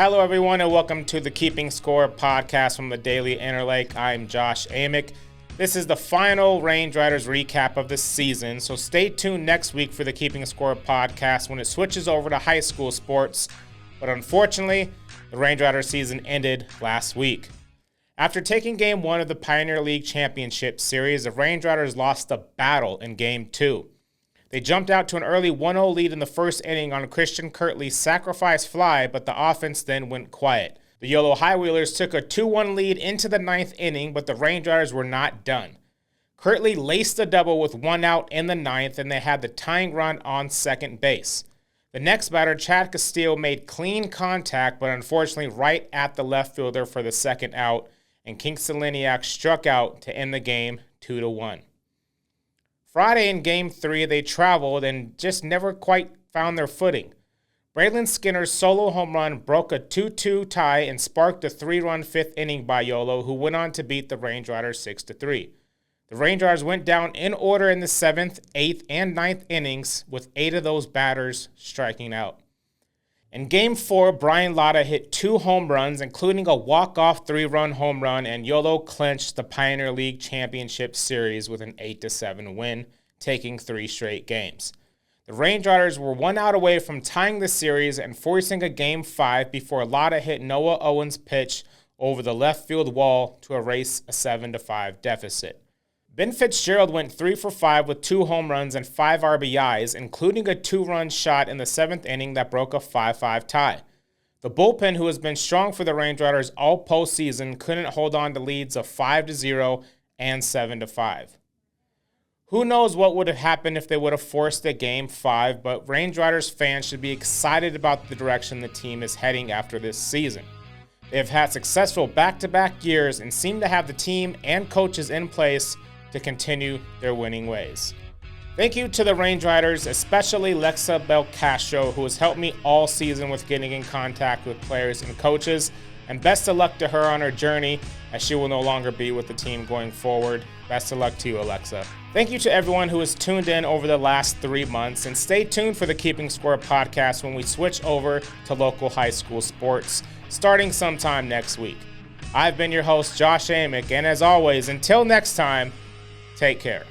Hello, everyone, and welcome to the Keeping Score podcast from the Daily Interlake. I'm Josh Amick. This is the final Range Riders recap of the season, so stay tuned next week for the Keeping Score podcast when it switches over to high school sports. But unfortunately, the Range Riders season ended last week. After taking Game 1 of the Pioneer League Championship Series, the Range Riders lost the battle in Game 2. They jumped out to an early 1-0 lead in the first inning on Christian Kirtley's sacrifice fly, but the offense then went quiet. The Yolo High Wheelers took a 2-1 lead into the ninth inning, but the Range Riders were not done. Kirtley laced a double with one out in the ninth, and they had the tying run on second base. The next batter, Chad Castillo, made clean contact, but unfortunately right at the left fielder for the second out, and Kingston Liniak struck out to end the game 2-1. Friday in Game 3, they traveled and just never quite found their footing. Braylon Skinner's solo home run broke a 2-2 tie and sparked a 3-run fifth inning by Yolo, who went on to beat the Range Riders 6-3. The Range Riders went down in order in the 7th, 8th, and 9th innings, with 8 of those batters striking out. In Game 4, Brian Latta hit 2 home runs, including a walk-off 3-run home run, and Yolo clinched the Pioneer League Championship Series with an 8-7 win, taking 3 straight games. The Range Riders were 1 out away from tying the series and forcing a Game 5 before Latta hit Noah Owens' pitch over the left field wall to erase a 7-5 deficit. Ben Fitzgerald went 3 for 5 with 2 home runs and 5 RBIs, including a 2-run shot in the 7th inning that broke a 5-5 tie. The bullpen, who has been strong for the Range Riders all postseason, couldn't hold on to leads of 5-0 and 7-5. Who knows what would have happened if they would have forced a Game 5, but Range Riders fans should be excited about the direction the team is heading after this season. They have had successful back-to-back years and seem to have the team and coaches in place to continue their winning ways. Thank you to the Range Riders, especially Lexa Belcastro, who has helped me all season with getting in contact with players and coaches, and best of luck to her on her journey, as she will no longer be with the team going forward. Best of luck to you, Alexa. Thank you to everyone who has tuned in over the last 3 months, and stay tuned for the Keeping Score podcast when we switch over to local high school sports, starting sometime next week. I've been your host, Josh Amick, and as always, until next time, take care.